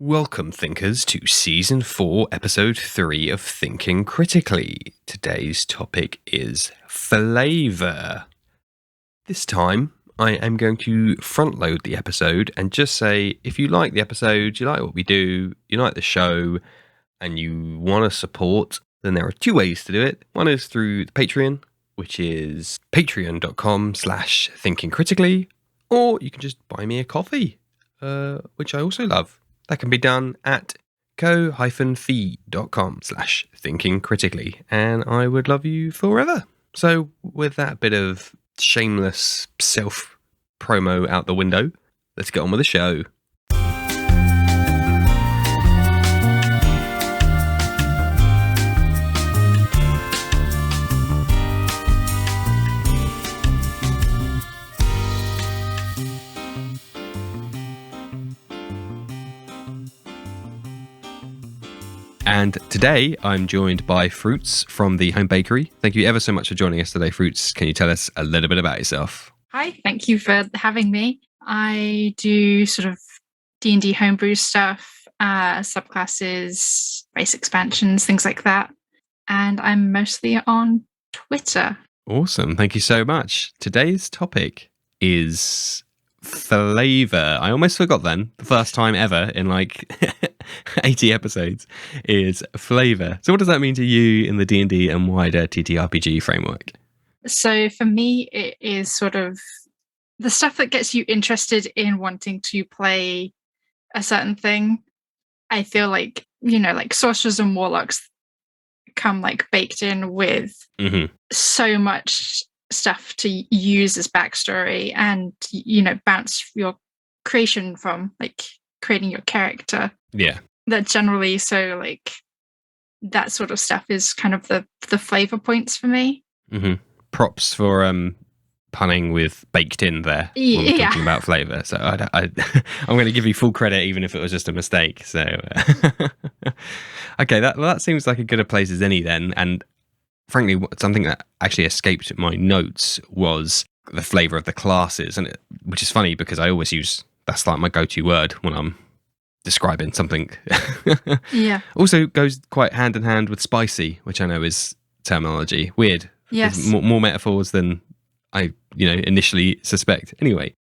Welcome, thinkers, to Season 4, Episode 3 of Thinking Critically. Today's topic is flavour. This time, I am going to front-load the episode and just say, if you like the episode, you like what we do, you like the show, and you want to support, then there are two ways to do it. One is through the Patreon, which is patreon.com/thinkingcritically, or you can just buy me a coffee, which I also love. That can be done at ko-fi.com/thinkingcritically, and I would love you forever. So with that bit of shameless self-promo out the window, let's get on with the show. And today I'm joined by Fruits from the Homebakery. Thank you ever so much for joining us today, Fruits. Can you tell us a little bit about yourself? Hi, thank you for having me. I do sort of D&D homebrew stuff, subclasses, race expansions, things like that. And I'm mostly on Twitter. Awesome. Thank you so much. Today's topic is flavour. I almost forgot then. The first time ever in like 80 episodes is flavour. So what does that mean to you in the D&D and wider ttrpg framework? So for me, it is sort of the stuff that gets you interested in wanting to play a certain thing. I feel like, like sorcerers and warlocks come like baked in with so much stuff to use as backstory and, bounce your creation from, like creating your character. Yeah. That generally, so like that sort of stuff is kind of the flavor points for me. Props for punning with baked in there when we're talking about flavour. So I'm going to give you full credit even if it was just a mistake. So okay, that seems like a good a place as any then. And frankly, something that actually escaped my notes was the flavour of the classes, and which is funny because I always use that's like my go-to word when I'm describing something. Yeah. Also goes quite hand in hand with spicy, which I know is terminology. Weird. Yes. More metaphors than I, initially suspect. Anyway,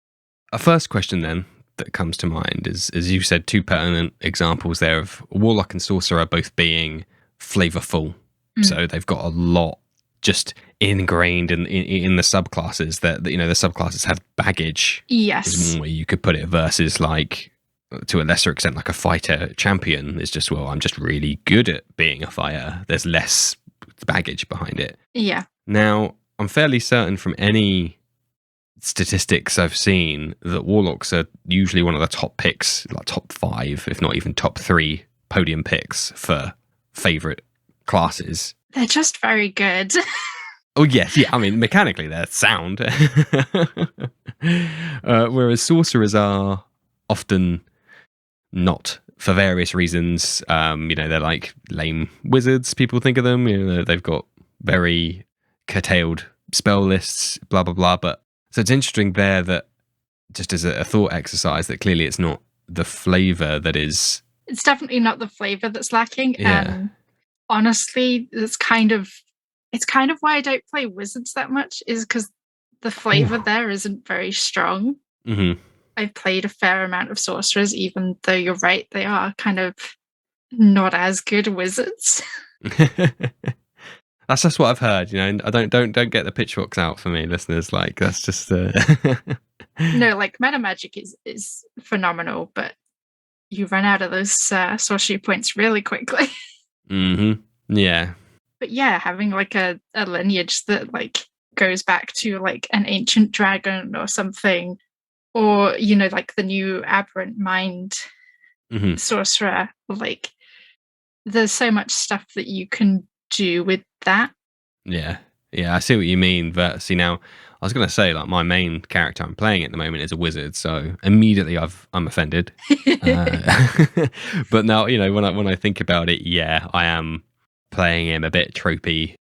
a first question then that comes to mind is, as you said, two pertinent examples there of warlock and sorcerer both being flavorful. So they've got a lot just ingrained in the subclasses that the subclasses have baggage. Yes. Is one way you could put it versus like, to a lesser extent, like a fighter champion is just, well, I'm just really good at being a fighter. There's less baggage behind it. Yeah. Now, I'm fairly certain from any statistics I've seen that warlocks are usually one of the top picks, like top 5, if not even top 3 podium picks for favourite classes. They're just very good. Oh, yes. Yeah, I mean, mechanically, they're sound. Whereas sorcerers are often not, for various reasons. They're like lame wizards, people think of them. They've got very curtailed spell lists, blah, blah, blah. But so it's interesting there that just as a thought exercise that clearly it's not the flavour that is... It's definitely not the flavour that's lacking. Yeah. Honestly, it's kind of why I don't play wizards that much, is because the flavour there isn't very strong. I've played a fair amount of sorcerers, even though you're right, they are kind of not as good wizards. That's just what I've heard. I don't get the pitchforks out for me, listeners. Like that's just No, like meta magic is phenomenal, but you run out of those sorcery points really quickly. Yeah. But yeah, having like a lineage that like goes back to like an ancient dragon or something, or like the new aberrant mind sorcerer, like there's so much stuff that you can do with that. Yeah, I see what you mean. But see, now I was going to say, like, my main character I'm playing at the moment is a wizard, so immediately I'm offended. But now, when I think about it, yeah, I am playing him a bit tropey.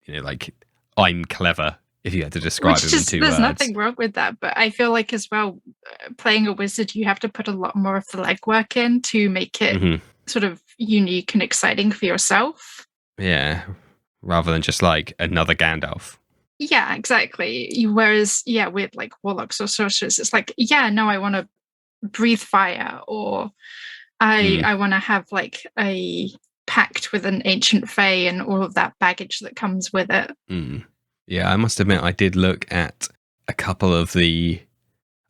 Like I'm clever if you had to describe him in two there's words. nothing wrong with that, but I feel like as well, playing a wizard, you have to put a lot more of the legwork in to make it sort of unique and exciting for yourself. Yeah, rather than just like another Gandalf. Yeah, exactly. Whereas, with like warlocks or sorcerers, it's like, I want to breathe fire, or I want to have like a pact with an ancient fae and all of that baggage that comes with it. Yeah, I must admit, I did look at a couple of the.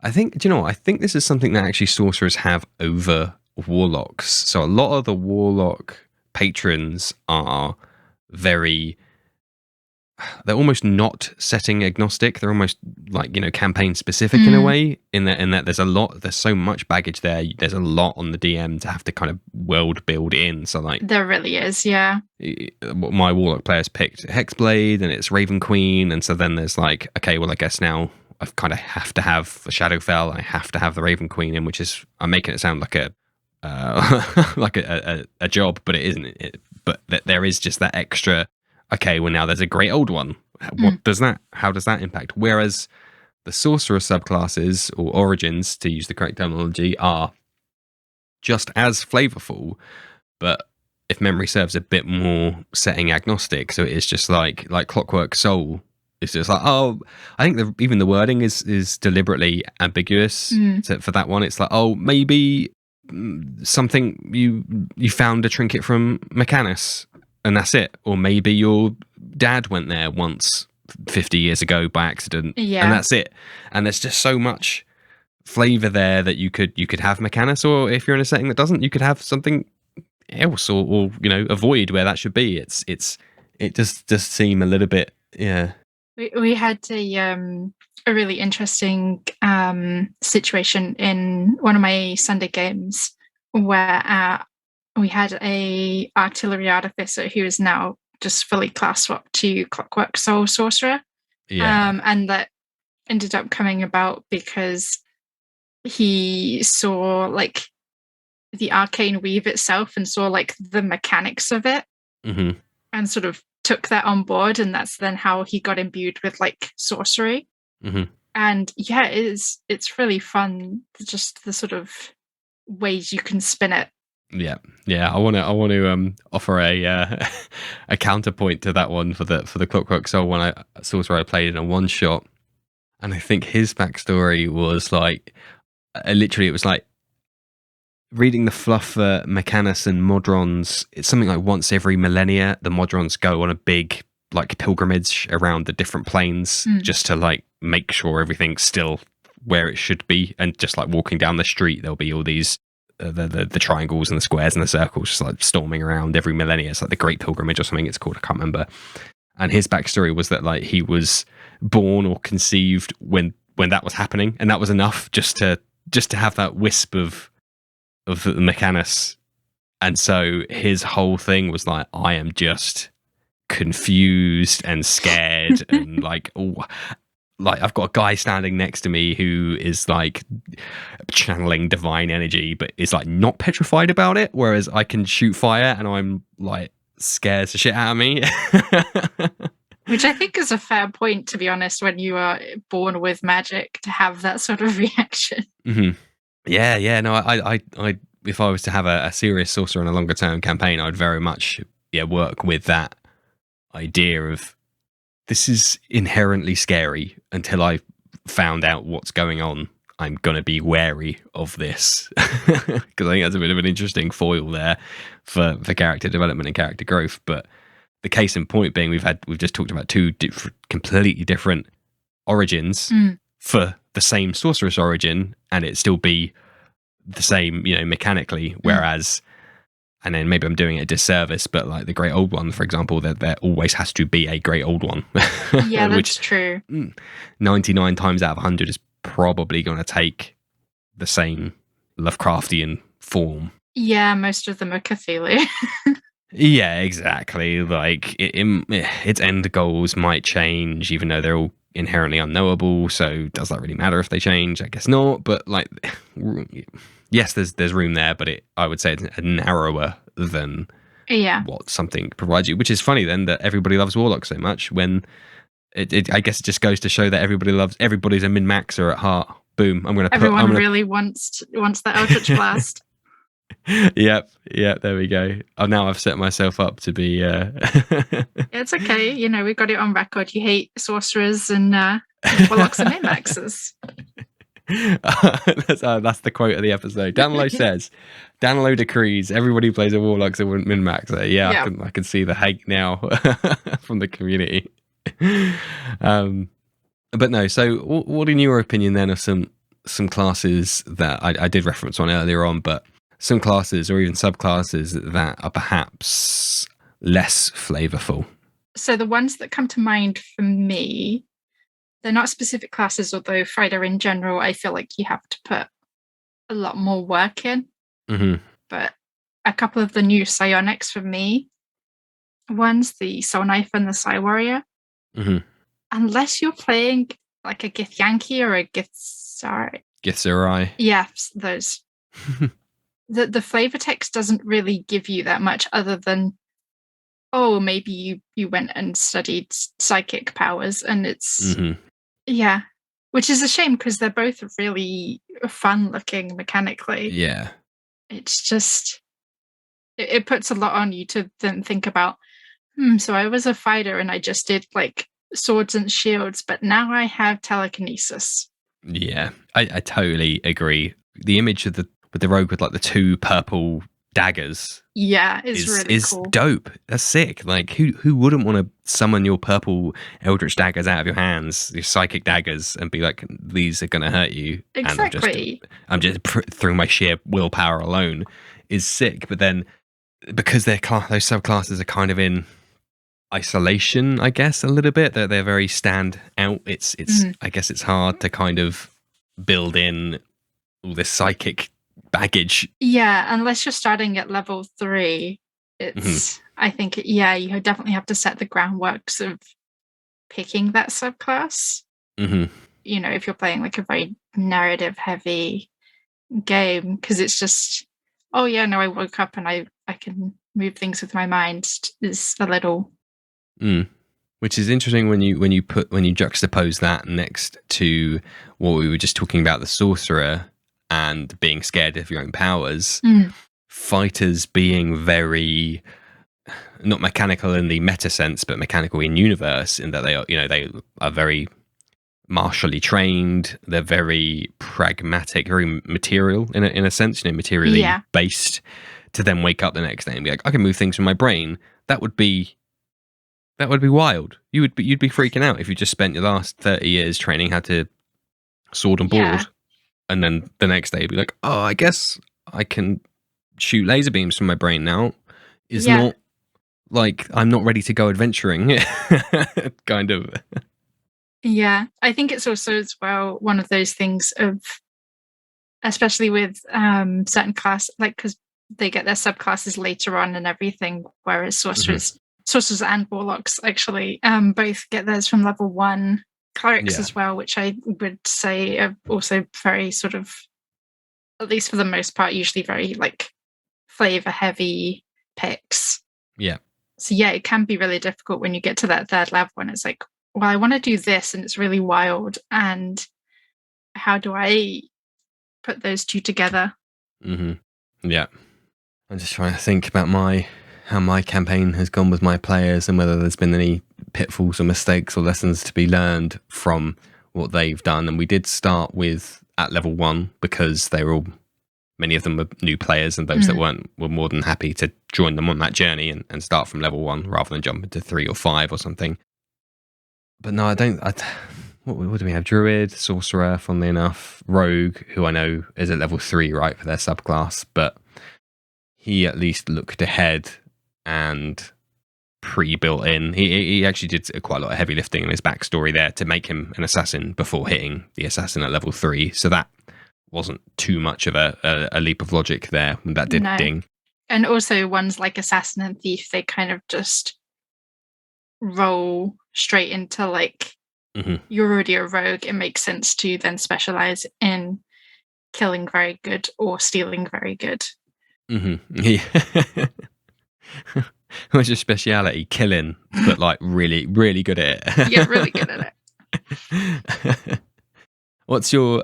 I think, do you know what? I think this is something that actually sorcerers have over warlocks. So a lot of the warlock patrons are very. They're almost not setting agnostic. They're almost like, campaign specific in a way, in that there's so much baggage there. There's a lot on the DM to have to kind of world build in. So like there really is, yeah. My warlock players picked Hexblade and it's Raven Queen, and so then there's like, okay, well I guess now I kind of have to have the Shadowfell. I have to have the Raven Queen in, which is, I'm making it sound like a like a job, but it isn't. But there is just that extra. Okay, well now there's a great old one. What does that? How does that impact? Whereas the sorcerer subclasses or origins, to use the correct terminology, are just as flavorful, but if memory serves, a bit more setting agnostic. So it is just like Clockwork Soul. It's just like, I think even the wording is deliberately ambiguous for that one. It's like, maybe something you found a trinket from Mechanus and that's it. Or maybe your dad went there once 50 years ago by accident, and that's it. And there's just so much flavor there that you could have Mechanus, or if you're in a setting that doesn't, you could have something else, or avoid where that should be. It just seem a little bit, yeah. We had a really interesting situation in one of my Sunday games where we had a artillery artificer who is now just fully class swapped to Clockwork Soul Sorcerer. And that ended up coming about because he saw like the arcane weave itself and saw like the mechanics of it, and sort of took that on board, and that's then how he got imbued with like sorcery. And it's really fun, just the sort of ways you can spin it. I want to offer a a counterpoint to that one for the Clockwork Soul one. I played in a one shot, and I think his backstory was like literally it was like reading the fluff for Mechanus and Modrons. It's something like once every millennia the Modrons go on a big like pilgrimage around the different planes just to like make sure everything's still where it should be, and just like walking down the street there'll be all these the triangles and the squares and the circles just like storming around every millennia. It's like the Great Pilgrimage or something it's called, I can't remember. And his backstory was that like he was born or conceived when that was happening, and that was enough just to have that wisp of the Mechanus. And so his whole thing was like, I am just confused and scared and like I've got a guy standing next to me who is like channeling divine energy, but is like not petrified about it. Whereas I can shoot fire and I'm like scares the shit out of me. Which I think is a fair point, to be honest, when you are born with magic, to have that sort of reaction. Yeah. No, I if I was to have a serious sorcerer in a longer term campaign, I'd very much work with that idea of, this is inherently scary. Until I found out what's going on, I'm going to be wary of this. Because I think that's a bit of an interesting foil there for character development and character growth. But the case in point being, we've just talked about two completely different origins for the same sorceress origin, and it still be the same, mechanically. Whereas, and then maybe I'm doing it a disservice, but like the Great Old One, for example, there always has to be a Great Old One. Yeah, that's true. 99 times out of 100 is probably going to take the same Lovecraftian form. Yeah, most of them are Cthulhu. Yeah, exactly. Like its end goals might change, even though they're all inherently unknowable. So does that really matter if they change? I guess not. But like, yes, there's room there, but I would say it's narrower than what something provides you. Which is funny then that everybody loves Warlock so much when I guess it just goes to show that everybody's a min-maxer at heart. Boom! Everyone really wants that Eldritch Blast. Yep. There we go. Oh, now I've set myself up to be. It's okay. We got it on record. You hate sorcerers and warlocks and min-maxers. That's the quote of the episode. Danilo says, Danilo decrees everybody plays a warlock and min-maxer. Yeah, I can see the hate now from the community. But no. So, what in your opinion then of some classes that I did reference on earlier on, but some classes or even subclasses that are perhaps less flavorful? So the ones that come to mind for me, they're not specific classes, although fighter in general, I feel like you have to put a lot more work in. Mm-hmm. But a couple of the new psionics for me, one's the Soul Knife and the Psy Warrior. Mm-hmm. Unless you're playing like a Githyanki or a Githzerai. Githzerai. Yes, those. The flavor text doesn't really give you that much other than, oh, maybe you went and studied psychic powers, and it's yeah, which is a shame because they're both really fun looking mechanically. Yeah, it's just it puts a lot on you to then think about. So I was a fighter and I just did like swords and shields, but now I have telekinesis. Yeah, I totally agree. The image of with the rogue with like the two purple daggers, is really cool. Dope. That's sick. Like who wouldn't want to summon your purple eldritch daggers out of your hands, your psychic daggers, and be like, these are going to hurt you? Exactly. And I'm just through my sheer willpower alone is sick. But then because those subclasses are kind of in isolation, I guess, a little bit, that they're very stand out. It's I guess it's hard to kind of build in all this psychic baggage. Yeah, unless you're starting at level 3, it's I think you definitely have to set the groundworks of picking that subclass. If you're playing like a very narrative heavy game, because it's just, oh yeah, no, I woke up and I can move things with my mind is a little. Which is interesting when you juxtapose that next to what we were just talking about, the sorcerer and being scared of your own powers. Fighters being very not mechanical in the meta sense, but mechanical in universe, in that they are very martially trained. They're very pragmatic, very material in a sense, materially based. To then wake up the next day and be like, I can move things from my brain. That would be wild. You'd be freaking out if you just spent your last 30 years training how to sword and board, and then the next day you'd be like, oh, I guess I can shoot laser beams from my brain now. It's not like I'm not ready to go adventuring. Kind of. Yeah, I think it's also as well one of those things of, especially with certain class, like because they get their subclasses later on and everything, whereas sorcerers and warlocks actually both get theirs from level 1. Clerics as well, which I would say are also very sort of, at least for the most part, usually very like flavor heavy picks. Yeah. So it can be really difficult when you get to that third level and it's like, well, I want to do this and it's really wild, and how do I put those two together? Yeah. I'm just trying to think about how my campaign has gone with my players and whether there's been any pitfalls or mistakes or lessons to be learned from what they've done. And we did start with at level 1 because many of them were new players, and those that weren't were more than happy to join them on that journey and start from level 1 rather than jump into 3 or 5 or something. But no, what do we have? Druid, Sorcerer, funnily enough, Rogue, who I know is at level 3, right, for their subclass, but he at least looked ahead and pre-built in. He actually did quite a lot of heavy lifting in his backstory there to make him an assassin before hitting the assassin at level 3. So that wasn't too much of a leap of logic there. That did ding. And also ones like Assassin and Thief, they kind of just roll straight into like, you're already a rogue. It makes sense to then specialize in killing very good or stealing very good. Yeah. What's your speciality? Killing, but like really, really good at it. Yeah, really good at it. What's your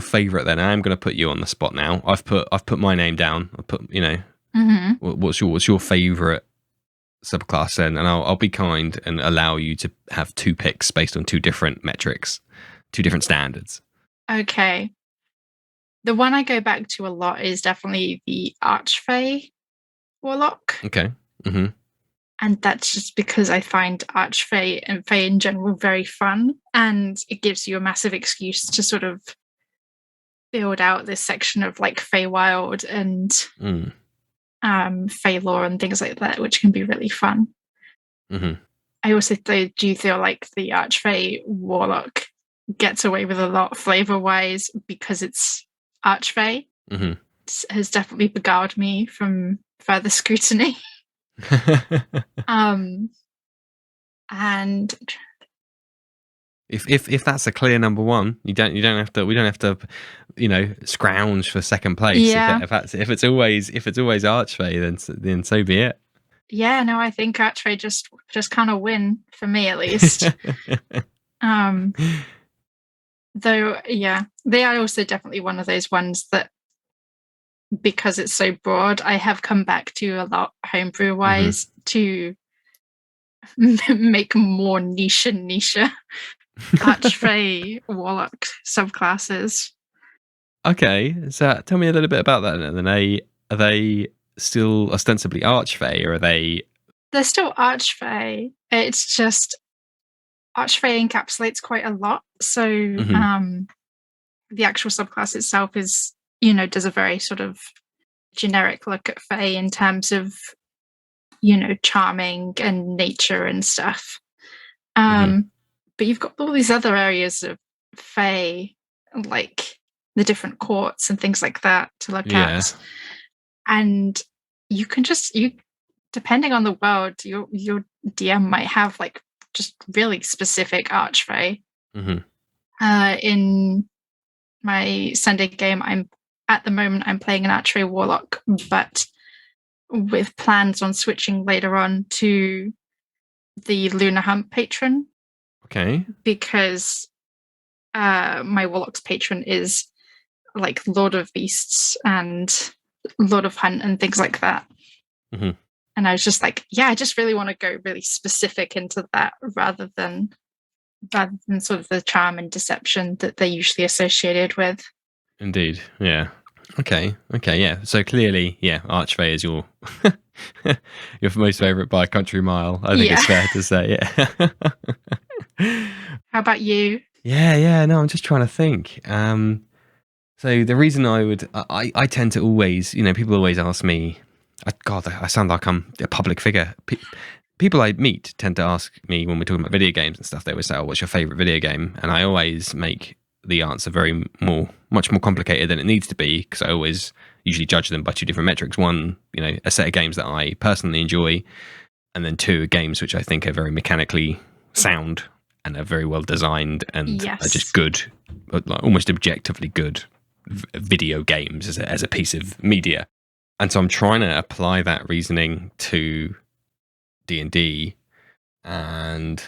favourite then? I am going to put you on the spot now. I've put my name down. I put what's your favourite subclass then? And I'll be kind and allow you to have two picks based on two different metrics, two different standards. Okay. The one I go back to a lot is definitely the Archfey Warlock. Okay. Mm-hmm. And that's just because I find Archfey and Fey in general very fun, and it gives you a massive excuse to sort of build out this section of like Feywild and Fey lore and things like that, which can be really fun. Mm-hmm. I also do feel like the Archfey Warlock gets away with a lot flavor-wise because it's Archfey. Mm-hmm. It has definitely beguiled me from further scrutiny. And if that's a clear number one, we don't have to scrounge for second place. Yeah. If it's always Archfey, then so be it. Yeah, no, I think Archfey just kind of win for me at least. Though, yeah, they are also definitely one of those ones that, because it's so broad, I have come back to a lot homebrew wise to make more niche Archfey Warlock subclasses. Okay, so tell me a little bit about that. Then are they still ostensibly Archfey, or are they? They're still Archfey. It's just Archfey encapsulates quite a lot. So the actual subclass itself is, does a very sort of generic look at Fey in terms of, charming and nature and stuff. But you've got all these other areas of Fey, like the different courts and things like that to look at. And you can depending on the world, your DM might have like just really specific Archfey. In my Sunday game, at the moment I'm playing an Archfey Warlock, but with plans on switching later on to the Lunar Hunt patron. Okay. Because my Warlock's patron is like Lord of Beasts and Lord of Hunt and things like that. And I was just like, yeah, I just really want to go really specific into that rather than sort of the charm and deception that they're usually associated with. Indeed, yeah. Okay, yeah. So clearly, yeah, Archfey is your most favourite by a country mile. I think it's fair to say, yeah. How about you? Yeah. No, I'm just trying to think. So the reason I tend to always, people always ask me. God, I sound like I'm a public figure. People I meet tend to ask me when we're talking about video games and stuff. They always say, "Oh, what's your favourite video game?" And I always make the answer much more complicated than it needs to be, because I always usually judge them by two different metrics. One, a set of games that I personally enjoy, and then two, games which I think are very mechanically sound and are very well designed and are just good, almost objectively good video games as a piece of media. And so I'm trying to apply that reasoning to D&D, and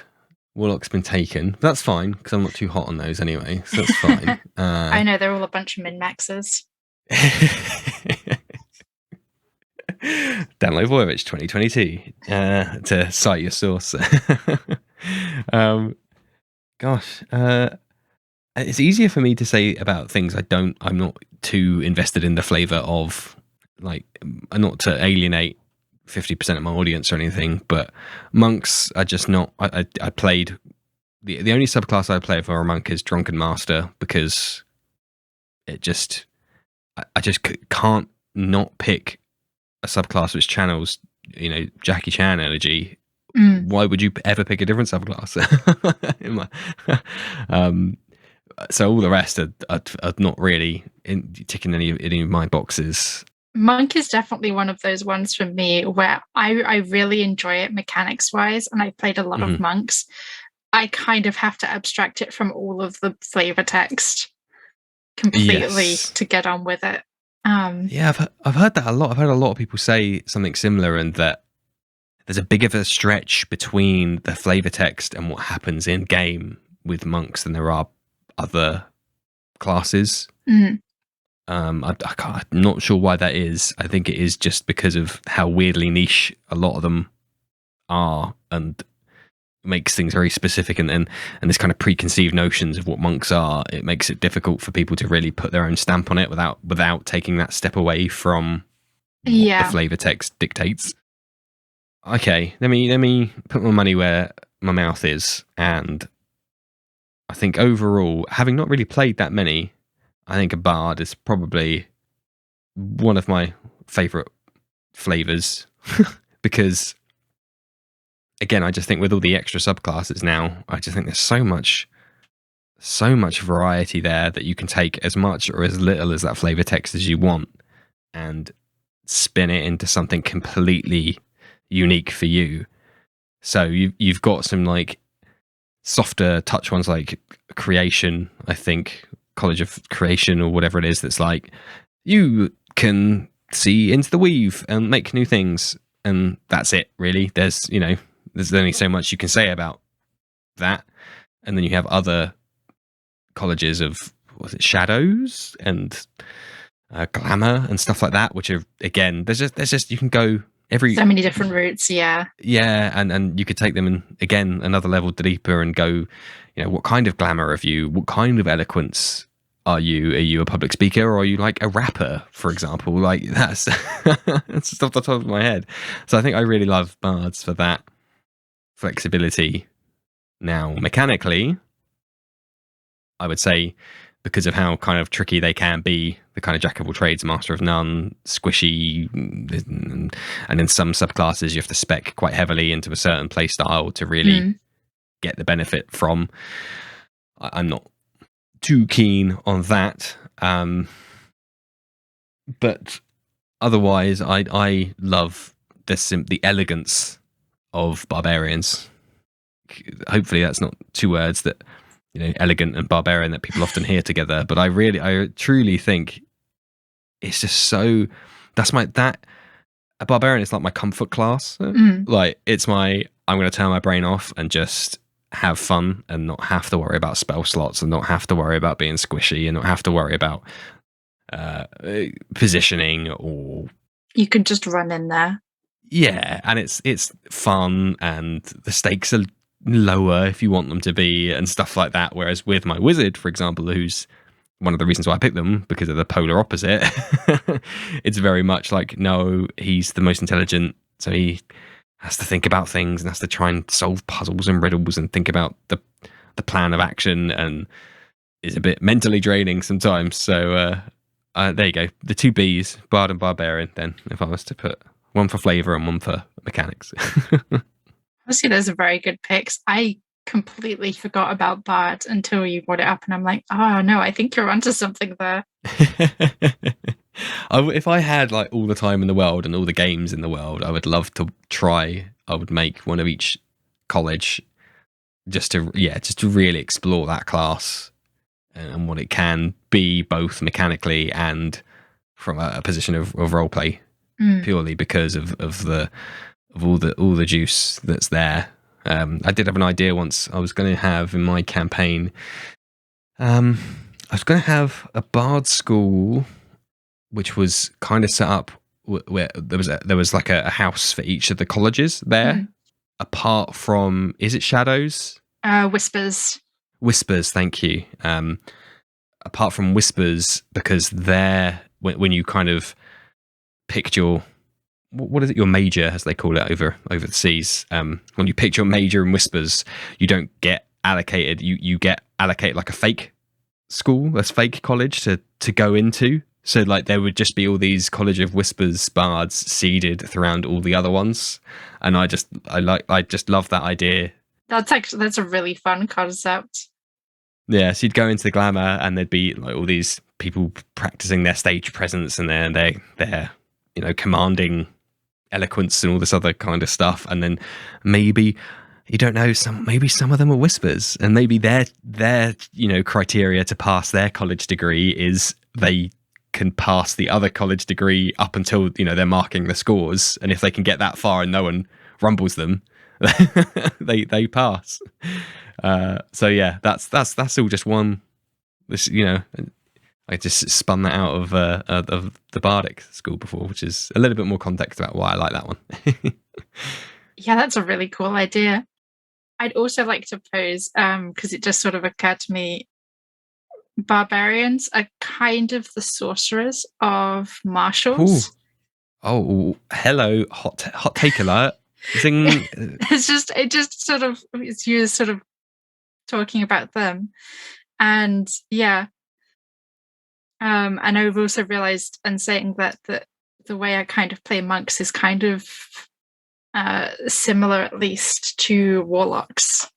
Warlock's been taken. But that's fine, because I'm not too hot on those anyway, so that's fine. I know, they're all a bunch of min-maxers. Download Voyage 2022 to cite your source. It's easier for me to say about things I'm not too invested in the flavour of, like, not to alienate 50% of my audience or anything, but monks are just not. I played the only subclass I play for a monk is Drunken Master, because it just I just can't not pick a subclass which channels Jackie Chan energy. Why would you ever pick a different subclass? So all the rest are not really ticking any of my boxes. Monk is definitely one of those ones for me where I really enjoy it mechanics wise, and I played a lot of monks. I kind of have to abstract it from all of the flavor text completely to get on with it. Yeah, I've heard that a lot. I've heard a lot of people say something similar, and that there's a big of a stretch between the flavor text and what happens in game with monks than there are other classes. Mm. I'm not sure why that is. I think it is just because of how weirdly niche a lot of them are, and makes things very specific, and this kind of preconceived notions of what monks are. It makes it difficult for people to really put their own stamp on it without taking that step away from what the flavor text dictates. Okay, let me put my money where my mouth is, and I think overall, having not really played that many, I think a bard is probably one of my favorite flavors because, again, I just think with all the extra subclasses now, I just think there's so much variety there that you can take as much or as little as that flavor text as you want and spin it into something completely unique for you. So you've got some like softer touch ones like Creation, I think, College of Creation or whatever it is, that's like you can see into the weave and make new things, and that's it really. There's only so much you can say about that. And then you have other colleges of Shadows and Glamour and stuff like that, which are, again, there's just you can go so many different routes. Yeah, and you could take them in, again, another level deeper and go, what kind of glamour have you? What kind of eloquence are you? Are you a public speaker, or are you like a rapper, for example? Like that's just off the top of my head. So I think I really love bards for that flexibility. Now, mechanically, I would say, because of how kind of tricky they can be, the kind of jack of all trades, master of none, squishy, and in some subclasses you have to spec quite heavily into a certain play style to really get the benefit from. I'm not too keen on that, but otherwise I love the elegance of barbarians. Hopefully that's not two words that, elegant and barbarian, that people often hear together, but I truly think it's just so, a barbarian is like my comfort class. Like I'm going to turn my brain off and just have fun and not have to worry about spell slots and not have to worry about being squishy and not have to worry about positioning, or you can just run in there. Yeah, and it's fun, and the stakes are lower if you want them to be, and stuff like that. Whereas with my wizard, for example, who's one of the reasons why I picked them, because of the polar opposite, it's very much like, no, he's the most intelligent, so he has to think about things and has to try and solve puzzles and riddles and think about the plan of action, and is a bit mentally draining sometimes. So there you go, the two Bs, Bard and Barbarian, then, if I was to put one for flavour and one for mechanics. Obviously, those are very good picks. I completely forgot about Bard until you brought it up, and I'm like, oh no, I think you're onto something there. If I had like all the time in the world and all the games in the world, I would love to try. I would make one of each college, just to really explore that class and what it can be, both mechanically and from a position of role play, purely because of all the juice that's there. I did have an idea once. I was going to have in my campaign, I was going to have a bard school, which was kind of set up where there was like a house for each of the colleges there, apart from, is it Shadows? Whispers. Whispers, thank you. Apart from Whispers, because there, when you kind of picked your, what is it, your major, as they call it over the seas, when you pick your major in Whispers, you don't get allocated, you get allocated like a fake school, a fake college to go into. So like there would just be all these College of Whispers bards seeded throughout all the other ones, and I just love that idea. That's a really fun concept. Yeah, so you'd go into the glamour and there'd be like all these people practicing their stage presence and their commanding eloquence and all this other kind of stuff, and then maybe, you don't know, maybe some of them are Whispers, and maybe their criteria to pass their college degree is they can pass the other college degree up until, you know, they're marking the scores, and if they can get that far and no one rumbles them, they pass. So yeah, that's all just one. This, you know, I just spun that out of the Bardic school before, which is a little bit more context about why I like that one. Yeah, that's a really cool idea. I'd also like to pose, because it just sort of occurred to me, barbarians are kind of the sorcerers of martials. Oh, hello, hot take alert. Zing. It just sort of, it's you sort of talking about them. And yeah. And I've also realized, and saying that the way I kind of play monks is kind of similar, at least, to warlocks,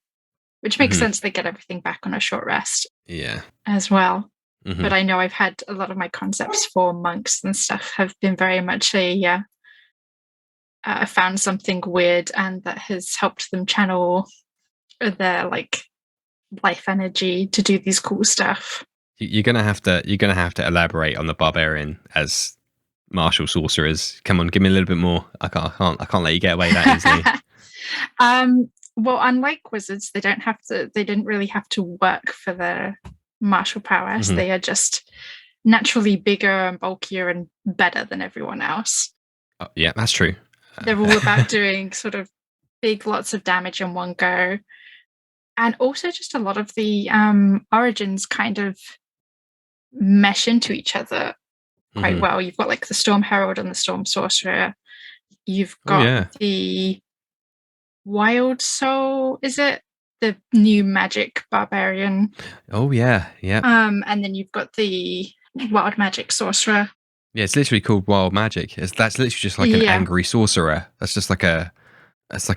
which makes sense. They get everything back on a short rest. Yeah. As well. But I know I've had a lot of my concepts for monks and stuff have been very much I found something weird, and that has helped them channel their like life energy to do these cool stuff. You're gonna have to elaborate on the barbarian as martial sorcerers. Come on, give me a little bit more. I can't let you get away that easily. Well, unlike wizards, they didn't really have to work for their martial prowess. They are just naturally bigger and bulkier and better than everyone else. Oh, yeah, that's true. They're all about doing sort of big lots of damage in one go. And also just a lot of the origins kind of mesh into each other quite well. You've got like the Storm Herald and the Storm Sorcerer. You've got the Wild Soul, is it? The new magic barbarian. Oh yeah, yeah. And then you've got the Wild Magic Sorcerer. Yeah, it's literally called Wild Magic. That's literally just like an angry sorcerer. That's just like a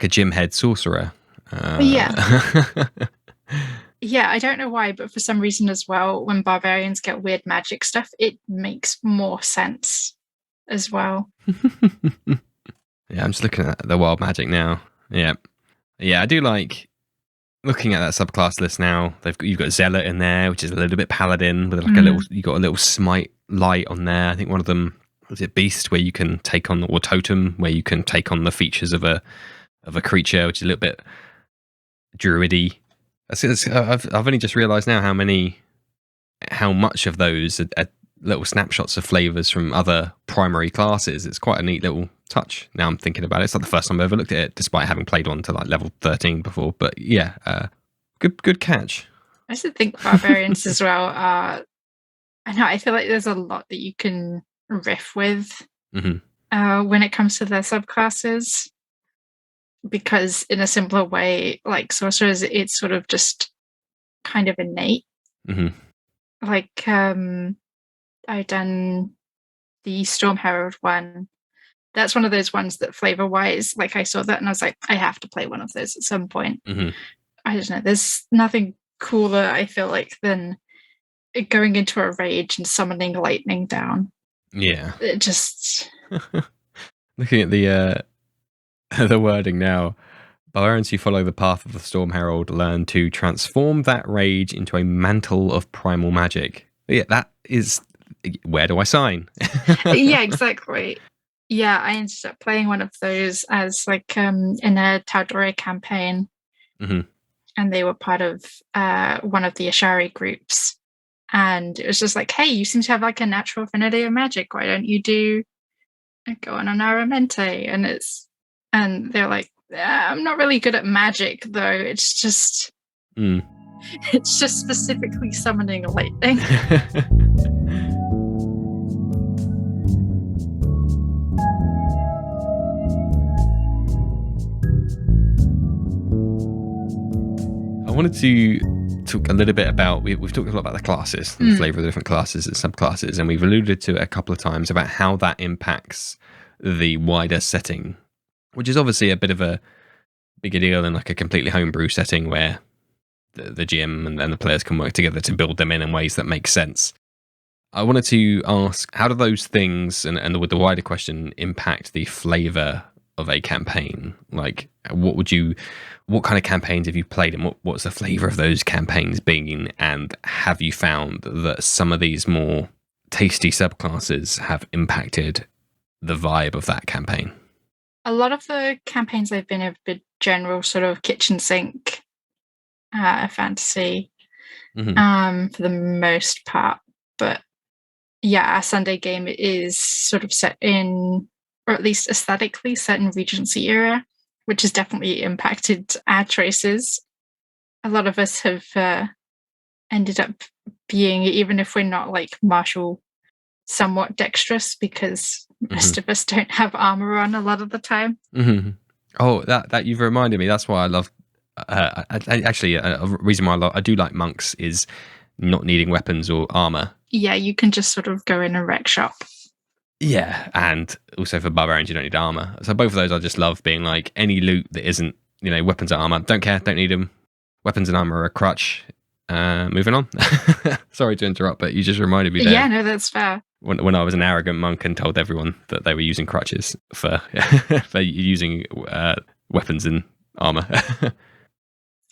gym head sorcerer. Yeah. Yeah, I don't know why, but for some reason as well, when barbarians get weird magic stuff, it makes more sense as well. Yeah, I'm just looking at the Wild Magic now. Yeah, I do like looking at that subclass list now. You've got Zealot in there, which is a little bit paladin with like you got a little smite light on there. I think one of them was it Beast, where you can take on, or Totem, where you can take on the features of a creature, which is a little bit druidy. I've only just realised now how much of those are little snapshots of flavors from other primary classes. It's quite a neat little touch. Now I'm thinking about it. It's not the first time I've ever looked at it, despite having played one to like level 13 before. But yeah, good catch. I also think barbarians as well are. I feel like there's a lot that you can riff with when it comes to their subclasses. Because in a simpler way, like sorcerers, it's sort of just kind of innate. Like I've done the Storm Herald one. That's one of those ones that flavor wise, like I saw that and I was like, I have to play one of those at some point. I don't know. There's nothing cooler, I feel like, than going into a rage and summoning lightning down. Yeah. It just looking at the wording now. Barbarians who follow the path of the Storm Herald learn to transform that rage into a mantle of primal magic. Yeah, that is. Where do I sign? Yeah, exactly. Yeah, I ended up playing one of those as like in a Tal'Dorei campaign, and they were part of one of the Ashari groups, and it was just like, hey, you seem to have like a natural affinity of magic. Why don't you go on an Aramente? And they're like, I'm not really good at magic though. It's just it's just specifically summoning lightning. I wanted to talk a little bit about, we've talked a lot about the classes, the flavor of the different classes and subclasses, and we've alluded to it a couple of times about how that impacts the wider setting, which is obviously a bit of a bigger deal in like a completely homebrew setting where the GM and the players can work together to build them in ways that make sense. I wanted to ask, how do those things and with the wider question impact the flavor of a campaign? Like, what kind of campaigns have you played, and what's the flavor of those campaigns been? And have you found that some of these more tasty subclasses have impacted the vibe of that campaign? A lot of the campaigns I've been have been general sort of kitchen sink fantasy for the most part. But yeah, our Sunday game is sort of set in, or at least aesthetically set in Regency era, which has definitely impacted our choices. A lot of us have ended up being, even if we're not like martial, somewhat dexterous, because most of us don't have armor on a lot of the time. Oh, that you've reminded me. That's why I love. Actually, a reason why I do like monks is not needing weapons or armor. Yeah, you can just sort of go in a rec shop. Yeah, and also for barbarians, you don't need armor. So both of those, I just love being like any loot that isn't, weapons or armor. Don't care, don't need them. Weapons and armor are a crutch. Moving on. Sorry to interrupt, but you just reminded me there. Yeah, no, that's fair. When I was an arrogant monk and told everyone that they were using crutches for for using weapons and armor.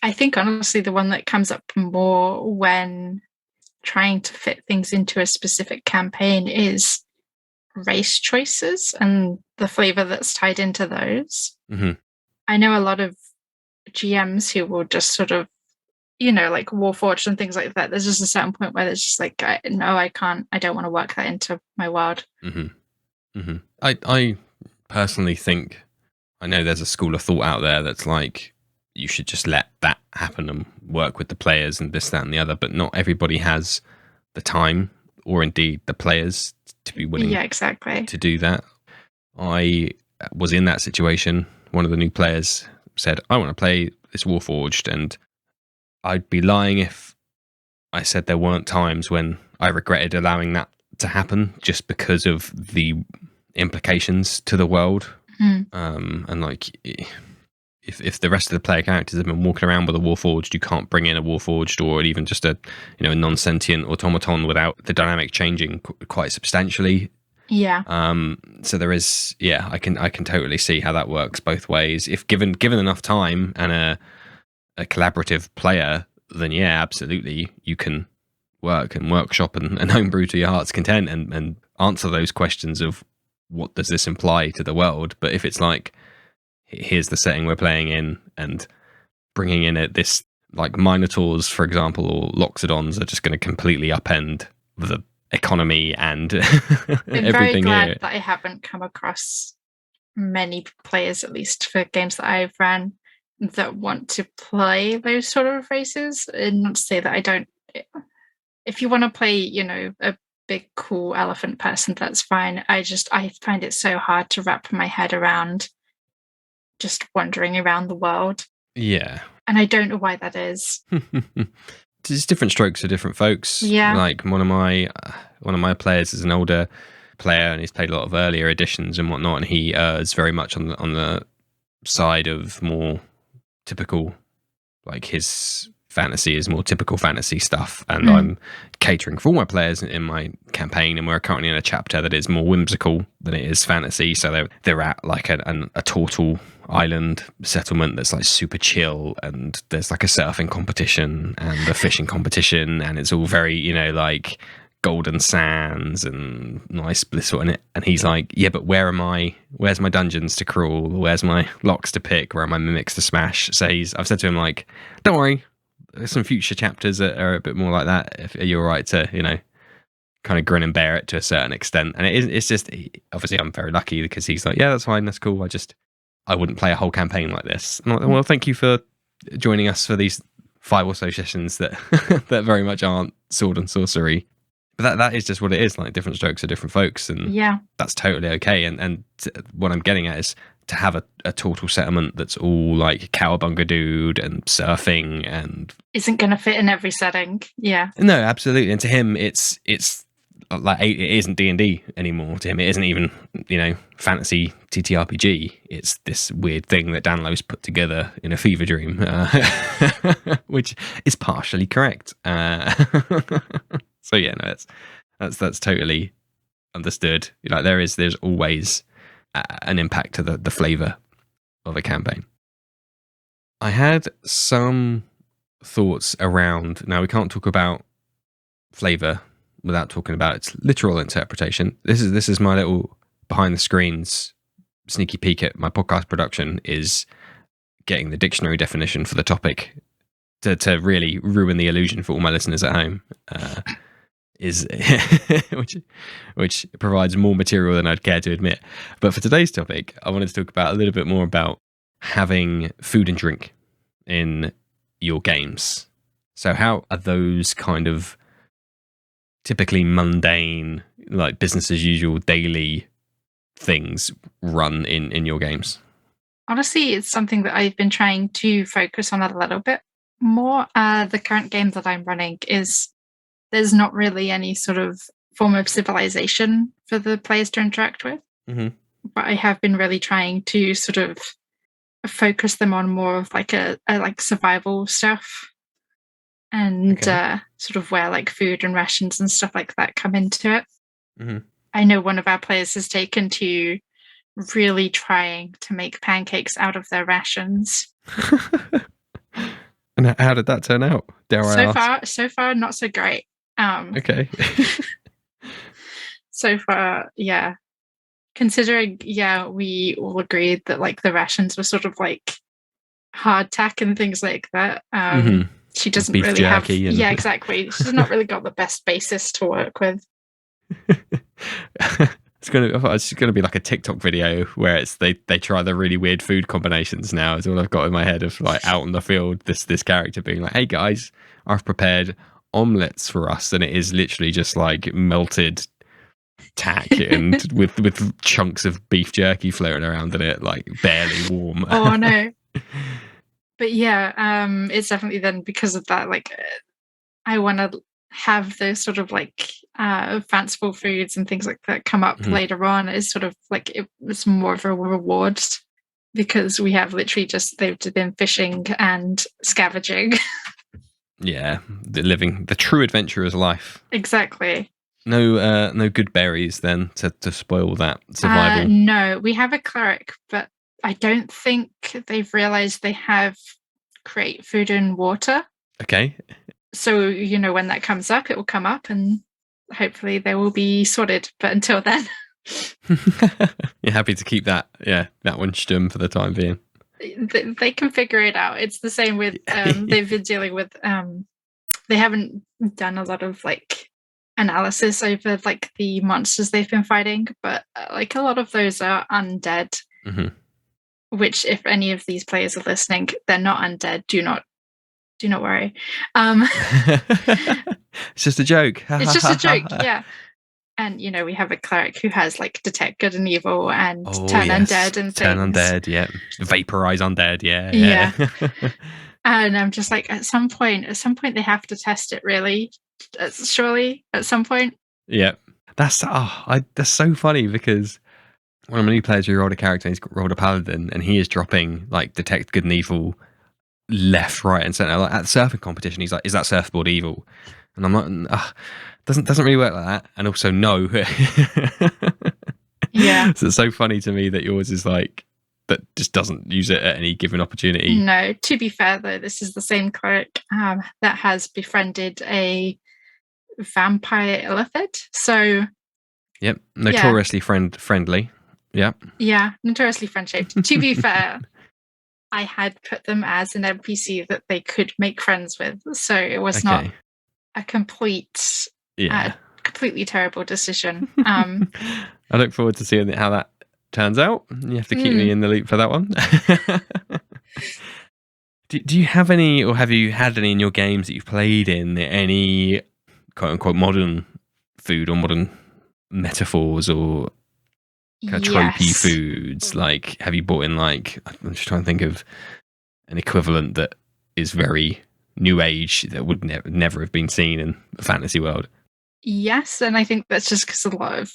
I think honestly the one that comes up more when trying to fit things into a specific campaign is race choices and the flavor that's tied into those. I know a lot of GMs who will just sort of, like Warforged and things like that. There's just a certain point where it's just like, no, I can't. I don't want to work that into my world. I personally think, I know there's a school of thought out there that's like, you should just let that happen and work with the players and this, that, and the other. But not everybody has the time or indeed the players to be willing to do that. I was in that situation. One of the new players said, I want to play this Warforged, and I'd be lying if I said there weren't times when I regretted allowing that to happen just because of the implications to the world. And like, if the rest of the player characters have been walking around with a Warforged, you can't bring in a Warforged or even just a non-sentient automaton without the dynamic changing quite substantially. Yeah. So there is, I can totally see how that works both ways. If given enough time and a collaborative player, then absolutely you can work and workshop and homebrew to your heart's content and answer those questions of what does this imply to the world. But if it's like, here's the setting we're playing in, and bringing in this, like Minotaurs, for example, or Loxodons are just going to completely upend the economy and I'm everything very glad here. that I haven't come across many players, at least for games that I've ran, that want to play those sort of races. And not to say that I don't. If you want to play, a big cool elephant person, that's fine. I find it so hard to wrap my head around just wandering around the world. Yeah. And I don't know why that is. There's different strokes for different folks. Yeah. Like one of my players is an older player and he's played a lot of earlier editions and whatnot, and he is very much on the side of more typical, like his fantasy is more typical fantasy stuff, and I'm catering for all my players in my campaign, and we're currently in a chapter that is more whimsical than it is fantasy. So they're at like a turtle island settlement that's like super chill, and there's like a surfing competition and a fishing competition, and it's all very like golden sands and nice blissful in it. And he's like, yeah, but where's my dungeons to crawl, where's my locks to pick, where are my mimics to smash? So I've said to him, like, don't worry, there's some future chapters that are a bit more like that, if you're all right to kind of grin and bear it to a certain extent. And it's just, obviously I'm very lucky because he's like, yeah, that's fine, that's cool, I wouldn't play a whole campaign like this. And I'm like, well, thank you for joining us for these 5 or so sessions that that very much aren't sword and sorcery. But that is just what it is. Like, different strokes for different folks, and that's totally okay. And what I'm getting at is to have a total settlement that's all like cowabunga dude and surfing and isn't going to fit in every setting. Yeah. No, absolutely. And to him, it's like, it isn't D&D anymore. To him, it isn't even fantasy ttrpg. It's this weird thing that Dan Lowe's put together in a fever dream, which is partially correct. So yeah, no, that's totally understood. Like, there's always an impact to the flavor of a campaign. I had some thoughts around, now we can't talk about flavor without talking about its literal interpretation. This is my little behind the screens sneaky peek at my podcast production, is getting the dictionary definition for the topic to really ruin the illusion for all my listeners at home. Is which provides more material than I'd care to admit. But for today's topic, I wanted to talk about a little bit more about having food and drink in your games. So how are those kind of typically mundane, like business as usual, daily things run in your games? Honestly, it's something that I've been trying to focus on a little bit more. The current game that I'm running there's not really any sort of form of civilization for the players to interact with. Mm-hmm. But I have been really trying to sort of focus them on more of like a like survival stuff, and sort of where like food and rations and stuff like that come into it. Mm-hmm. I know one of our players has taken to really trying to make pancakes out of their rations. And how did that turn out? Dare I ask? So far, not so great. Okay. So far, yeah. Considering, we all agreed that like the rations were sort of like hardtack and things like that. She doesn't beef really have. And... Yeah, exactly. She's not really got the best basis to work with. It's gonna be like a TikTok video where it's they try the really weird food combinations now. Is all I've got in my head of like out in the field. This character being like, "Hey guys, I've prepared omelets for us," and it is literally just like melted tack and with chunks of beef jerky floating around in it, like barely warm. Oh no. But yeah, it's definitely then because of that. Like, I want to have those sort of like fanciful foods and things like that come up later on. Is sort of like it was more of a reward because we have literally they've been fishing and scavenging. Yeah, the true adventurer's life. Exactly. No good berries then to spoil that survival. No, we have a cleric, but I don't think they've realized they have create food and water. Okay. So, when that comes up, it will come up and hopefully they will be sorted. But until then. You're happy to keep that one stum for the time being. They can figure it out. It's the same with, they've been dealing with, they haven't done a lot of like analysis over like the monsters they've been fighting, but like a lot of those are undead, which if any of these players are listening, they're not undead. Do not worry. It's just a joke. It's just a joke, yeah. And we have a cleric who has like detect good and evil and turn undead and things. Turn undead, yeah. Vaporize undead, yeah. And I'm just like, at some point they have to test it, really. Surely, at some point. Yeah, that's so funny because one of my new players who rolled a character, he's rolled a paladin, and he is dropping like detect good and evil left, right, and center. Like at the surfing competition, he's like, "Is that surfboard evil?" And I'm like, doesn't really work like that. And also, no. Yeah. So it's so funny to me that yours is like that just doesn't use it at any given opportunity. No, to be fair though, this is the same cleric that has befriended a vampire illithid. So yep, notoriously friendly. Yep. Yeah, notoriously friend-shaped. To be fair, I had put them as an NPC that they could make friends with, so it was not a completely terrible decision. I look forward to seeing how that turns out. You have to keep me in the loop for that one. Do you have any, or have you had any in your games that you've played in, any quote-unquote modern food or modern metaphors or kind of tropey foods? Like, have you brought in, like, I'm just trying to think of an equivalent that is very new age that would never have been seen in the fantasy world? Yes, and I think that's just because a lot of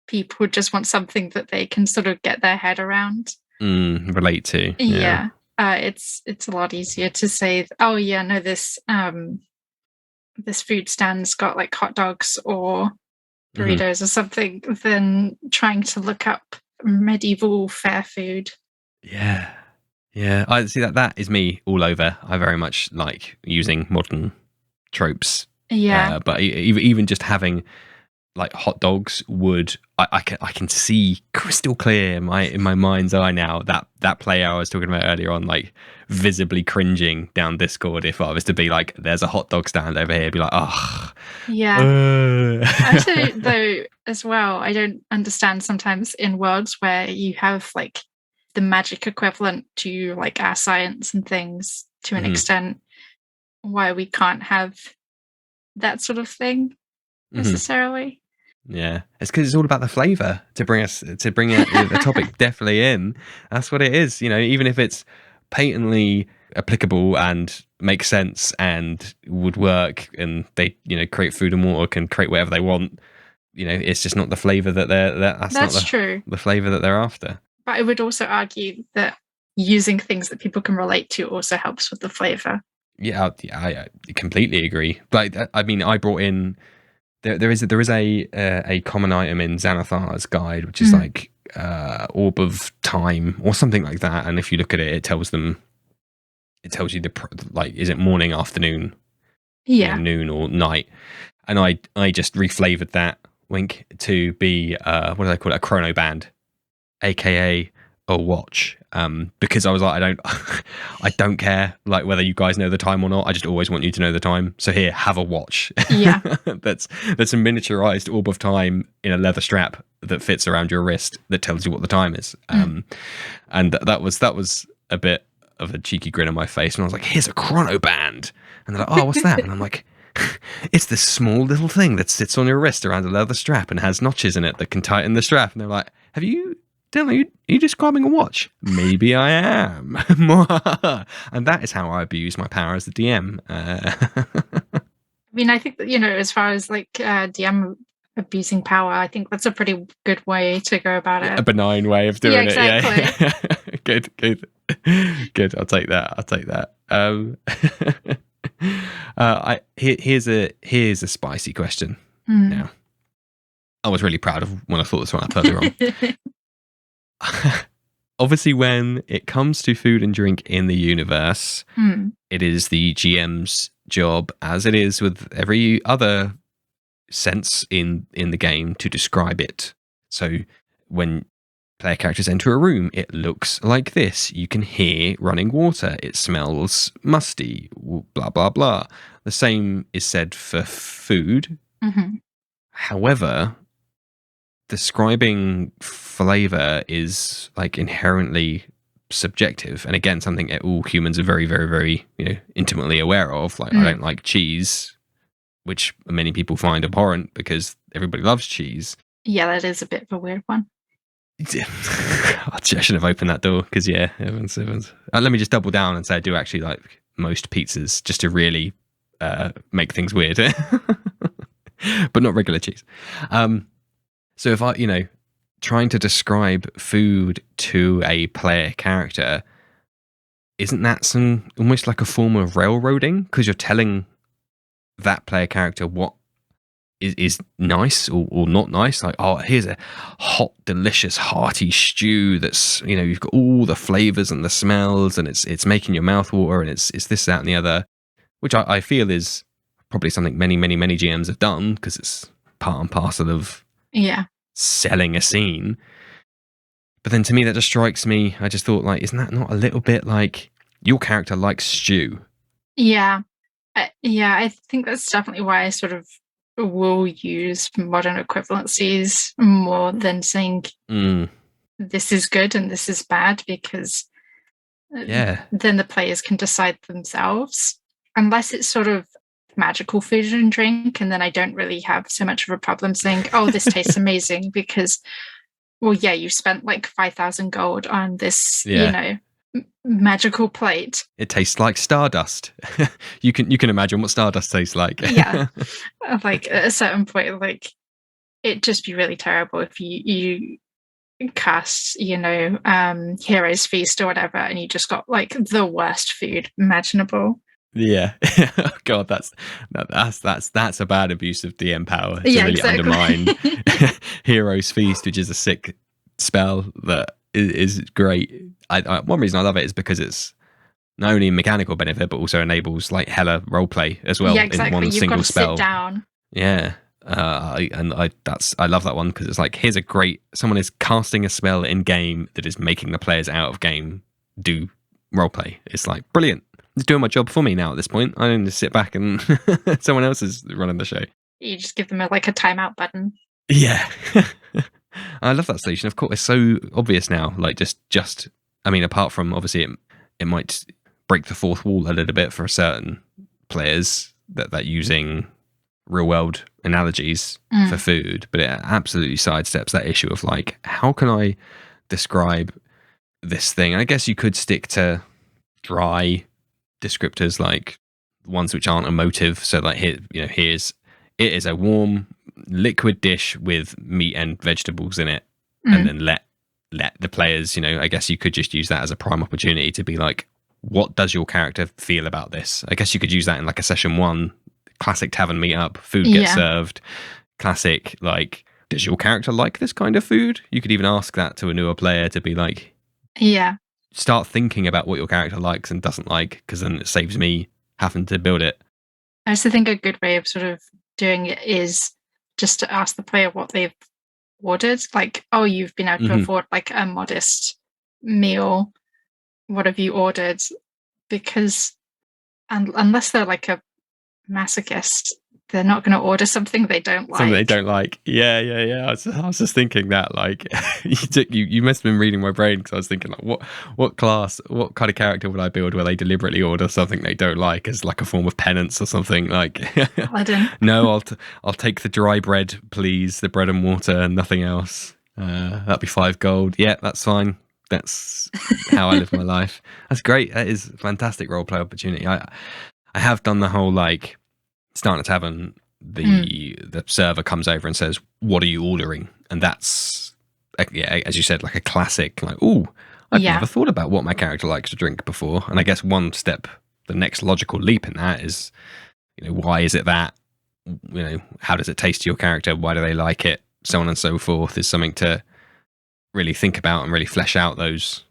people just want something that they can sort of get their head around, relate to. Yeah. It's a lot easier to say, oh yeah, no, this food stand's got like hot dogs or burritos or something, than trying to look up medieval fair food. Yeah. I see that is me all over. I very much like using modern tropes Yeah. But even just having like hot dogs would, I can see crystal clear in my mind's eye now that player I was talking about earlier on, like visibly cringing down Discord if I was to be like, there's a hot dog stand over here, be like, oh yeah. Also, though, as well, I don't understand sometimes in worlds where you have like the magic equivalent to like our science and things to an extent, why we can't have that sort of thing necessarily. Yeah, it's because it's all about the flavor to bring the topic definitely in. That's what it is. You know, even if it's patently applicable and makes sense and would work, and they, you know, create food and water, can create whatever they want. You know, it's just not the flavor that's not true. the flavor that they're after. But I would also argue that using things that people can relate to also helps with the flavor. Yeah, I completely agree. But I mean, I brought in. There is a common item in Xanathar's guide, which is like orb of time or something like that. And if you look at it, it tells you like, is it morning, afternoon, you know, noon or night? And I just reflavored that wink to be what do they call it, a chrono band, aka a watch, because I was like, I don't care like whether you guys know the time or not. I just always want you to know the time. So here, have a watch. Yeah. that's a miniaturized orb of time in a leather strap that fits around your wrist that tells you what the time is. And that was a bit of a cheeky grin on my face, and I was like, here's a chrono band. And they're like, oh, what's that? And I'm like, it's this small little thing that sits on your wrist around a leather strap and has notches in it that can tighten the strap. And they're like, have you, Dylan, are you describing a watch? Maybe I am. And that is how I abuse my power as the DM. I mean, I think that, you know, as far as like DM abusing power, I think that's a pretty good way to go about it. A benign way of doing it. Yeah. Good. I'll take that. Here's a spicy question. Now, I was really proud of when I thought this one up earlier on. Obviously, when it comes to food and drink in the universe, it is the GM's job, as it is with every other sense in the game, to describe it. So when player characters enter a room, it looks like this. You can hear running water. It smells musty, blah, blah, blah. The same is said for food. However, describing flavor is like inherently subjective, and again, something all humans are very, very, very, you know, intimately aware of. Like, I don't like cheese, which many people find abhorrent because everybody loves cheese. Yeah, that is a bit of a weird one. I shouldn't have opened that door because Evans. Let me just double down and say I do actually like most pizzas, just to really make things weird, but not regular cheese. So if I, you know, trying to describe food to a player character, isn't that almost like a form of railroading? Because you're telling that player character what is nice or not nice. Like, oh, here's a hot, delicious, hearty stew that's, you know, you've got all the flavors and the smells, and it's making your mouth water, and it's this, that, and the other, which I feel is probably something many, many, many GMs have done because it's part and parcel of selling a scene. But then to me, that just strikes me. I just thought, like, isn't that not a little bit like your character likes stew? Yeah. I think that's definitely why I sort of will use modern equivalencies more than saying this is good and this is bad, because then the players can decide themselves, unless it's sort of magical food and drink, and then I don't really have so much of a problem saying, oh, this tastes amazing, because, well, yeah, you spent like 5,000 gold on this, you know, magical plate. It tastes like stardust. You can imagine what stardust tastes like. Yeah. Like at a certain point, like it'd just be really terrible if you cast, you know, Hero's Feast or whatever, and you just got like the worst food imaginable. Yeah. God, that's a bad abuse of DM power to really undermine Hero's Feast, which is a sick spell that is great. One reason I love it is because it's not only a mechanical benefit, but also enables like hella roleplay as well Yeah, in exactly. one You've single got to spell. sit down. Yeah. I love that one because it's like, here's a great, someone is casting a spell in game that is making the players out of game do roleplay. It's like, brilliant. It's doing my job for me now at this point. I don't just sit back and someone else is running the show. You just give them a timeout button. Yeah. I love that solution. Of course, it's so obvious now. Like just I mean, apart from obviously it might break the fourth wall a little bit for certain players that using real world analogies for food, but it absolutely sidesteps that issue of like, how can I describe this thing? And I guess you could stick to dry descriptors, like ones which aren't emotive. So like here's it is a warm liquid dish with meat and vegetables in it, and then let the players, I guess you could just use that as a prime opportunity to be like, what does your character feel about this? I guess you could use that in like a session 1 classic tavern meetup, food gets served, classic, like, does your character like this kind of food? You could even ask that to a newer player to be like, start thinking about what your character likes and doesn't like, because then it saves me having to build it. I also think a good way of sort of doing it is just to ask the player what they've ordered. Like, oh, you've been able to afford like a modest meal. What have you ordered? Because unless they're like a masochist, they're not going to order something they don't like. Something they don't like. Yeah. I was just thinking that, like, you must have been reading my brain, because I was thinking, like, what kind of character would I build where they deliberately order something they don't like as like a form of penance or something? Like, no, I'll take the dry bread, please, the bread and water and nothing else. That'd be 5 gold. Yeah, that's fine. That's how I live my life. That's great. That is a fantastic roleplay opportunity. I have done the whole, like, starting a tavern, the server comes over and says, what are you ordering? And that's, as you said, like a classic, like, ooh, I've never thought about what my character likes to drink before. And I guess one step, the next logical leap in that is, why is it that? How does it taste to your character? Why do they like it? So on and so forth is something to really think about and really flesh out those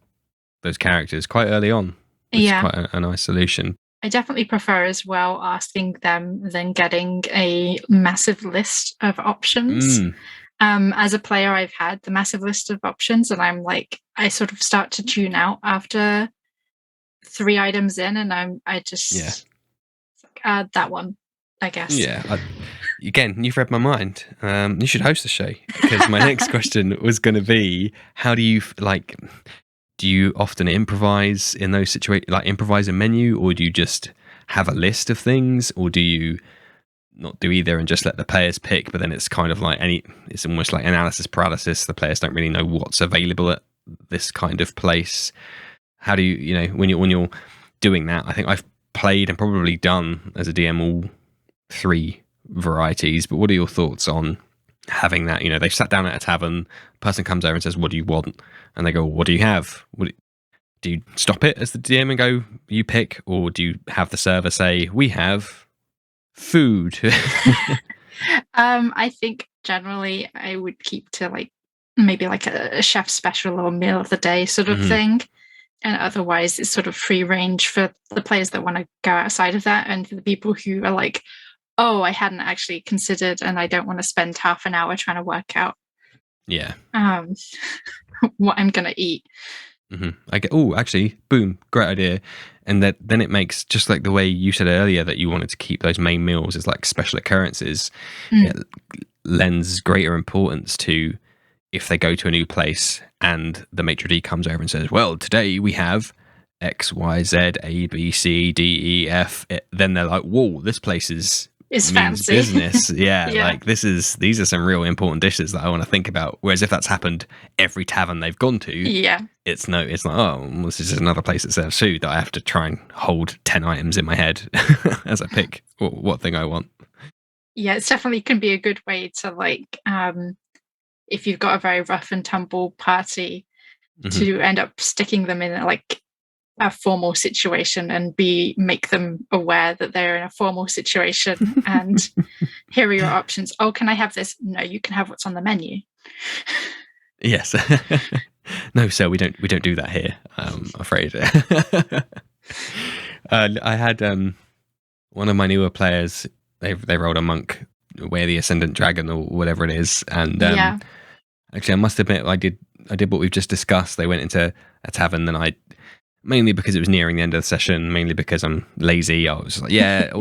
characters quite early on. Which is quite a nice solution. I definitely prefer as well asking them than getting a massive list of options. As a player, I've had the massive list of options, and I'm like, I sort of start to tune out after 3 items in, and I just add that one, I guess. Yeah. Again, you've read my mind. You should host the show, because my next question was going to be, how do you like? Do you often improvise in those situations, like improvise a menu, or do you just have a list of things, or do you not do either and just let the players pick? But then it's kind of like it's almost like analysis paralysis. The players don't really know what's available at this kind of place. How do you, when you're doing that? I think I've played and probably done as a DM all 3 varieties. But what are your thoughts on having that? They've sat down at a tavern, person comes over and says, what do you want? And they go, what do you have? Do you stop it as the DM and go, you pick? Or do you have the server say, we have food? I think generally I would keep to like maybe like a chef special or meal of the day sort of thing. And otherwise it's sort of free range for the players that want to go outside of that, and for the people who are like, oh, I hadn't actually considered and I don't want to spend half an hour trying to work out what I'm going to eat. I get, actually, boom, great idea. And then it makes, just like the way you said earlier that you wanted to keep those main meals as like special occurrences, it lends greater importance to if they go to a new place and the maitre d' comes over and says, well, today we have X, Y, Z, A, B, C, D, E, F. Then they're like, whoa, this place is fancy business. Like these are some real important dishes that I want to think about. Whereas if that's happened every tavern they've gone to, it's like, oh, well, this is another place that serves food that I have to try and hold 10 items in my head as I pick what thing I want. It's definitely can be a good way to like, if you've got a very rough and tumble party, to end up sticking them in like a formal situation and make them aware that they're in a formal situation. And here are your options. Oh, can I have this? No, you can have what's on the menu. Yes. No, sir, we don't do that here, I'm afraid. I had one of my newer players. They rolled a monk, wear the Ascendant Dragon or whatever it is, and Yeah. actually, I must admit, I did what we've just discussed. They went into a tavern, and I, mainly because it was nearing the end of the session, mainly because I'm lazy. I was like, yeah,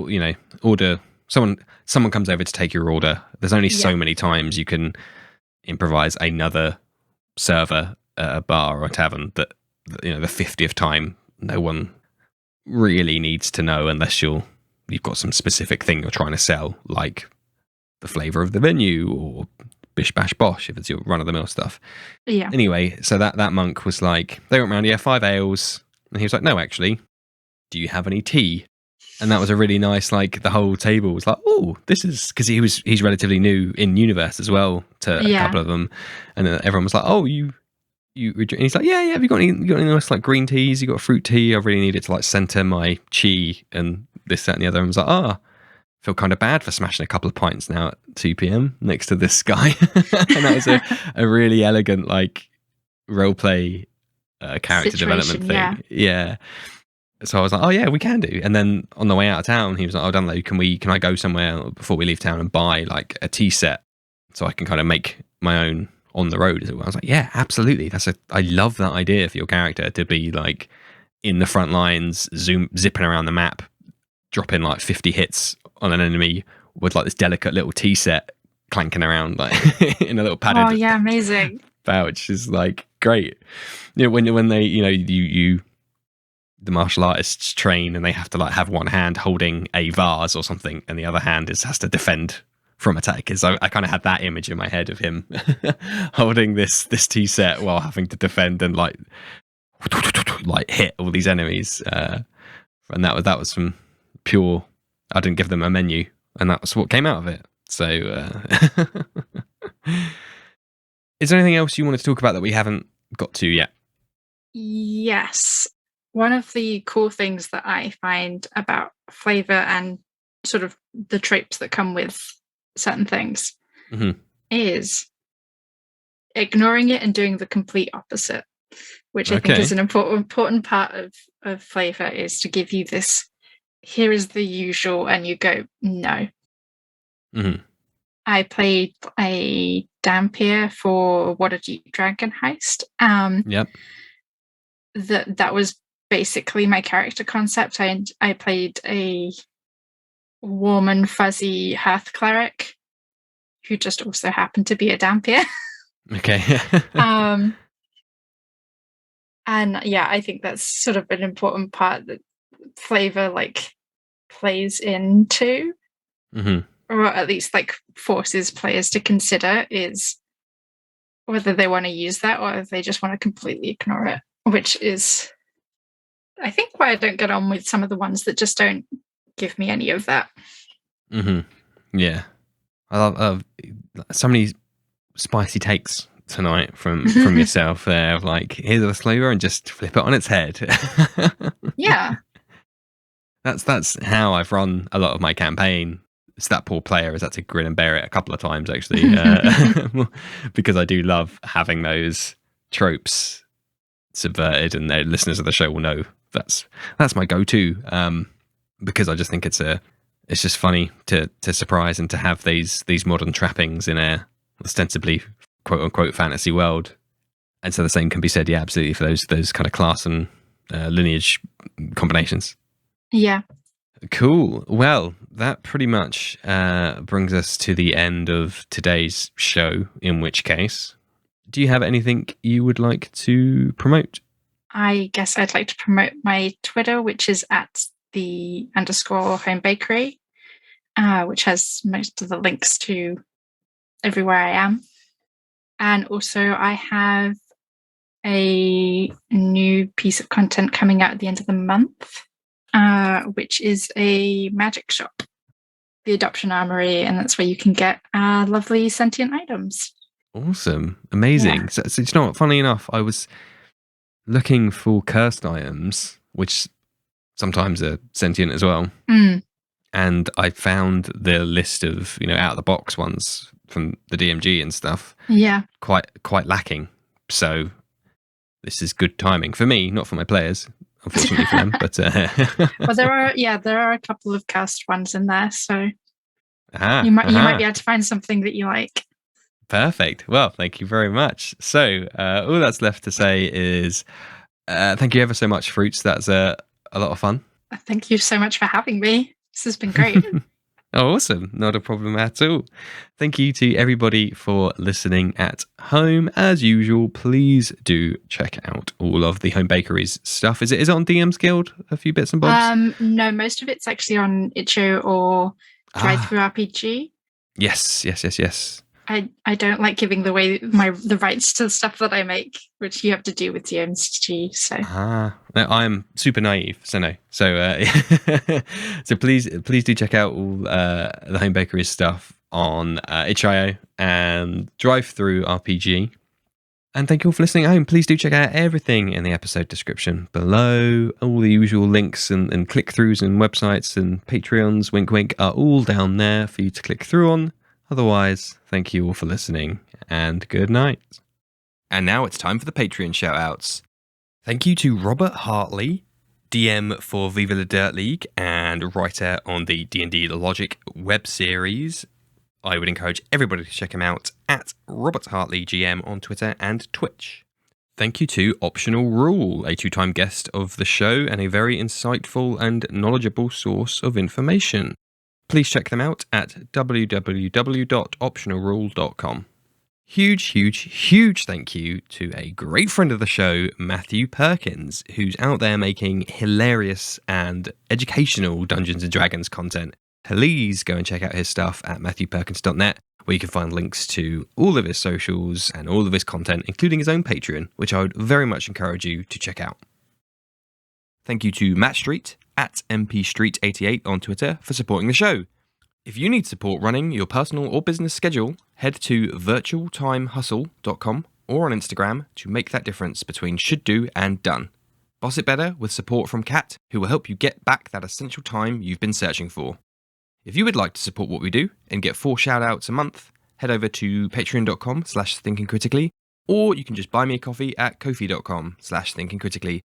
order. Someone comes over to take your order. There's only so Yeah. many times you can improvise another server at a bar or a tavern that, the 50th time, no one really needs to know unless you've got some specific thing you're trying to sell, like the flavour of the venue or bish bash bosh if it's your run of the mill stuff. Yeah. Anyway, so that monk was like, they went around, 5 ales, and he was like, no, actually, do you have any tea? And that was a really nice, like, the whole table was like, oh, this is, because he's relatively new in universe as well to a Yeah. couple of them, and everyone was like, oh, you and he's like, yeah, have you got any nice like green teas? You got a fruit tea? I really need it to like center my chi and this, that, and the other. And I was like, feel kind of bad for smashing a couple of pints now at 2 p.m. next to this guy. And that was a really elegant like role play character Situation, development thing. Yeah. So I was like, oh yeah, we can do. And then on the way out of town, he was like, oh, Dunlo, can I go somewhere before we leave town and buy like a tea set so I can kind of make my own on the road as well. I was like, yeah, absolutely. I love that idea for your character to be like in the front lines, zipping around the map, dropping like 50 hits on an enemy with like this delicate little tea set clanking around like in a little padded. Oh yeah, amazing. Pouch is like great. When they you the martial artists train and they have to like have one hand holding a vase or something and the other hand has to defend from attackers. I kind of had that image in my head of him holding this tea set while having to defend and like hit all these enemies. And that was from pure. I didn't give them a menu, and that's what came out of it. So, is there anything else you want to talk about that we haven't got to yet? Yes. One of the cool things that I find about Flavour and sort of the tropes that come with certain things is ignoring it and doing the complete opposite, which I think is an important part of Flavour, is to give you this, here is the usual, and you go, no. I played a Dampier for Waterdeep Dragon Heist. Yep. That was basically my character concept. I played a warm and fuzzy Hearth Cleric who just also happened to be a Dampier. Okay. And yeah, I think that's sort of an important part that Flavour like plays into, or at least like forces players to consider, is whether they want to use that or if they just want to completely ignore it, which is, I think, why I don't get on with some of the ones that just don't give me any of that. Yeah. I love so many spicy takes tonight from yourself there, of like, here's the flavor and just flip it on its head. Yeah. That's how I've run a lot of my campaign. It's that poor player has had to grin and bear it a couple of times, actually, because I do love having those tropes subverted, and the listeners of the show will know that's my go-to, because I just think it's just funny to surprise and to have these modern trappings in a ostensibly quote unquote fantasy world. And so the same can be said, yeah, absolutely, for those kind of class and lineage combinations. Yeah. Cool. Well, that pretty much brings us to the end of today's show, in which case, do you have anything you would like to promote? I guess I'd like to promote my Twitter, which is at _Homebakery, which has most of the links to everywhere I am. And also I have a new piece of content coming out at the end of the month, which is a magic shop, the Adoption Armory, and that's where you can get lovely sentient items. Awesome. Amazing. Yeah. So you know what, funny enough, I was looking for cursed items, which sometimes are sentient as well. And I found the list of, out of the box ones from the DMG and stuff. Yeah. Quite lacking. So this is good timing for me, not for my players. unfortunately for them. But well, there are a couple of cursed ones in there, so you might be able to find something that you like. Perfect. Well, thank you very much. So all that's left to say is thank you ever so much, Fruits. That's a lot of fun. Thank you so much for having me. This has been great. Oh, awesome. Not a problem at all. Thank you to everybody for listening at home. As usual, please do check out all of the Homebakery's stuff. Is it on DM's Guild? A few bits and bobs? No, most of it's actually on itch.io or ttrpg. Yes. I don't like giving the rights to the stuff that I make, which you have to do with DMG. So no, I'm super naive, so no. So so please do check out all the Homebakery stuff on itch.io and Drive-Through RPG. And thank you all for listening at home. Please do check out everything in the episode description below. All the usual links and click-throughs and websites and Patreons, wink wink, are all down there for you to click through on. Otherwise, thank you all for listening, and good night. And now it's time for the Patreon shoutouts. Thank you to Robert Hartley, DM for Viva la Dirt League and writer on the D&D Logic web series. I would encourage everybody to check him out at Robert Hartley GM on Twitter and Twitch. Thank you to Optional Rule, a two-time guest of the show and a very insightful and knowledgeable source of information. Please check them out at www.optionalrule.com. Huge thank you to a great friend of the show, Matthew Perkins, who's out there making hilarious and educational Dungeons & Dragons content. Please go and check out his stuff at matthewperkins.net, where you can find links to all of his socials and all of his content, including his own Patreon, which I would very much encourage you to check out. Thank you to Matt Street at mpstreet88 on Twitter for supporting the show. If you need support running your personal or business schedule, head to virtualtimehustle.com or on Instagram to make that difference between should do and done. Boss it better with support from Kat, who will help you get back that essential time you've been searching for. If you would like to support what we do and get 4 shout-outs a month, head over to patreon.com/thinkingcritically, or you can just buy me a coffee at ko-fi.com/thinkingcritically